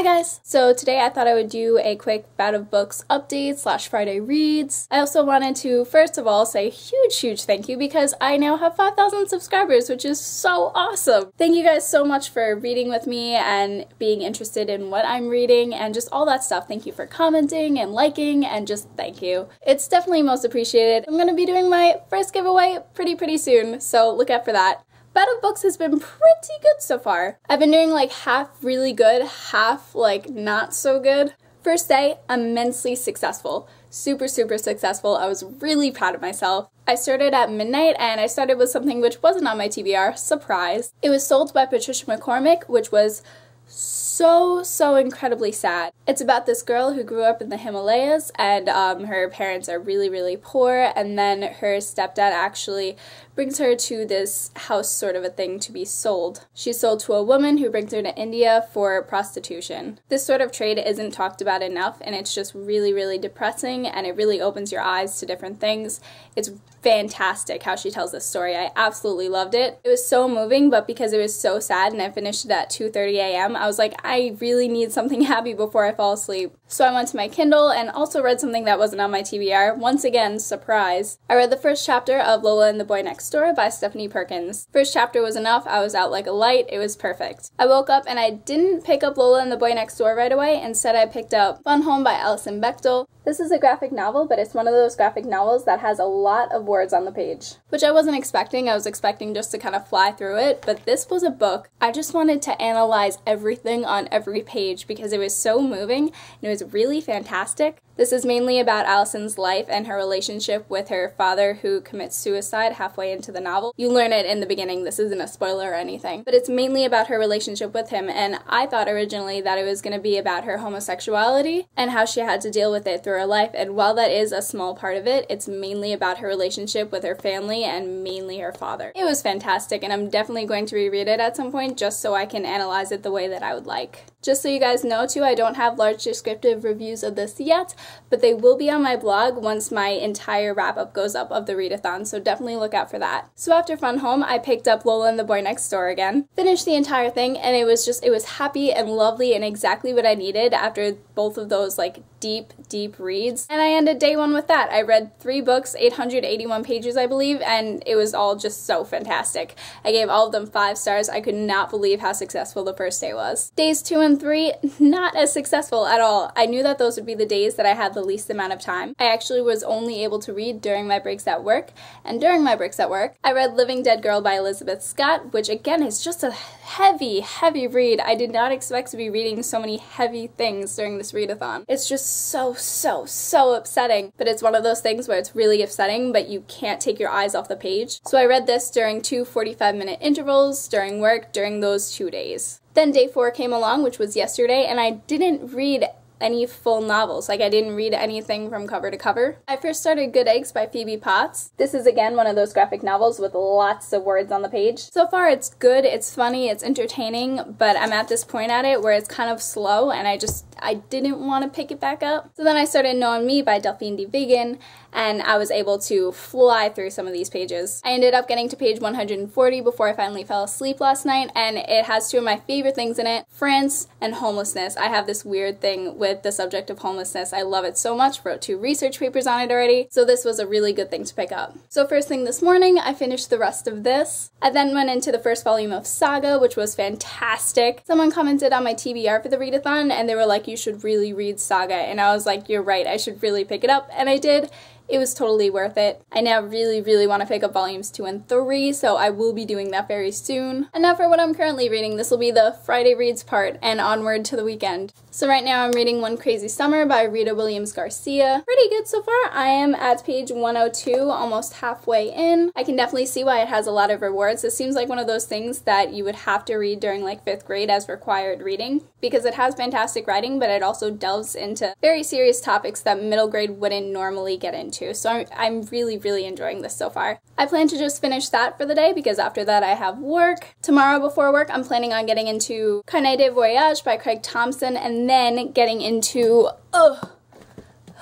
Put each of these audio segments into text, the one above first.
Hi guys! So today I thought I would do a quick Bout of Books update / Friday reads. I also wanted to first of all say a huge thank you because I now have 5,000 subscribers, which is so awesome! Thank you guys so much for reading with me and being interested in what I'm reading and just all that stuff. Thank you for commenting and liking and just thank you. It's definitely most appreciated. I'm gonna be doing my first giveaway pretty soon, so look out for that. Bout of Books has been pretty good so far. I've been doing like half really good, half like not so good. First day, immensely successful. Super successful. I was really proud of myself. I started at midnight and I started with something which wasn't on my TBR, surprise. It was sold by Patricia McCormick, which was so incredibly sad. It's about this girl who grew up in the Himalayas and her parents are really poor, and then her stepdad actually brings her to this house sort of a thing to be sold. She's sold to a woman who brings her to India for prostitution. This sort of trade isn't talked about enough and it's just really depressing, and it really opens your eyes to different things. It's fantastic how she tells this story. I absolutely loved it. It was so moving, but because it was so sad and I finished it at 2:30 a.m., I was like, I really need something happy before I fall asleep. So I went to my Kindle and also read something that wasn't on my TBR. Once again, surprise. I read the first chapter of Lola and the Boy Next Door by Stephanie Perkins. First chapter was enough. I was out like a light. It was perfect. I woke up and I didn't pick up Lola and the Boy Next Door right away. Instead, I picked up Fun Home by Alison Bechdel. This is a graphic novel, but it's one of those graphic novels that has a lot of words on the page, which I wasn't expecting. I was expecting just to kind of fly through it, but this was a book. I just wanted to analyze everything on every page because it was so moving and it was really fantastic. This is mainly about Alison's life and her relationship with her father, who commits suicide halfway into the novel. You learn it in the beginning. This isn't a spoiler or anything, but it's mainly about her relationship with him, and I thought originally that it was going to be about her homosexuality and how she had to deal with it through her life, and while that is a small part of it, it's mainly about her relationship with her family and mainly her father. It was fantastic, and I'm definitely going to reread it at some point just so I can analyze it the way that I would like. Just so you guys know too, I don't have large descriptive reviews of this yet, but they will be on my blog once my entire wrap-up goes up of the read-a-thon, so definitely look out for that. So after Fun Home, I picked up Lola and the Boy Next Door again, finished the entire thing, and it was happy and lovely and exactly what I needed after both of those like deep reads. And I ended day one with that. I read 3 books, 881 pages I believe, and it was all just so fantastic. I gave all of them 5 stars. I could not believe how successful the first day was. Days 2 and 3, not as successful at all. I knew that those would be the days that I had the least amount of time. I actually was only able to read during my breaks at work, and during my breaks at work, I read Living Dead Girl by Elizabeth Scott, which again is just a heavy read. I did not expect to be reading so many heavy things during this read-a-thon. It's just so upsetting, but it's one of those things where it's really upsetting, but you can't take your eyes off the page. So I read this during 2 45-minute intervals during work during those 2 days. Then day 4 came along, which was yesterday, and I didn't read any full novels. Like, I didn't read anything from cover to cover. I first started Good Eggs by Phoebe Potts. This is again one of those graphic novels with lots of words on the page. So far it's good, it's funny, it's entertaining, but I'm at this point at it where it's kind of slow and I didn't want to pick it back up. So then I started Knowing Me by Delphine de Vigan, and I was able to fly through some of these pages. I ended up getting to page 140 before I finally fell asleep last night, and it has 2 of my favorite things in it, France and homelessness. I have this weird thing with the subject of homelessness. I love it so much, wrote 2 research papers on it already, so this was a really good thing to pick up. So first thing this morning, I finished the rest of this. I then went into the first volume of Saga, which was fantastic. Someone commented on my TBR for the read-a-thon, and they were like, you should really read Saga, and I was like, you're right, I should really pick it up, and I did. It was totally worth it. I now really want to pick up volumes 2 and 3, so I will be doing that very soon. And now for what I'm currently reading. This will be the Friday reads part and onward to the weekend. So right now I'm reading One Crazy Summer by Rita Williams Garcia. Pretty good so far. I am at page 102, almost halfway in. I can definitely see why it has a lot of rewards. It seems like one of those things that you would have to read during like 5th grade as required reading, because it has fantastic writing, but it also delves into very serious topics that middle grade wouldn't normally get into. So I'm really enjoying this so far. I plan to just finish that for the day because after that I have work. Tomorrow before work I'm planning on getting into Carnet de Voyage by Craig Thompson and then getting into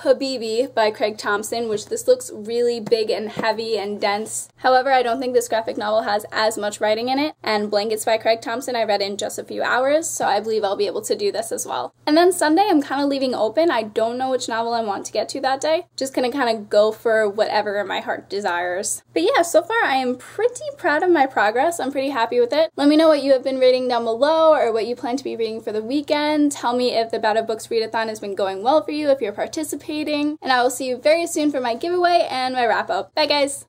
Habibi by Craig Thompson, which this looks really big and heavy and dense. However, I don't think this graphic novel has as much writing in it, and Blankets by Craig Thompson I read in just a few hours, so I believe I'll be able to do this as well. And then Sunday I'm kind of leaving open. I don't know which novel I want to get to that day. Just gonna kind of go for whatever my heart desires. But yeah, so far I am pretty proud of my progress. I'm pretty happy with it. Let me know what you have been reading down below or what you plan to be reading for the weekend. Tell me if the Bout of Books read-a-thon has been going well for you, if you're participating, and I will see you very soon for my giveaway and my wrap-up. Bye guys!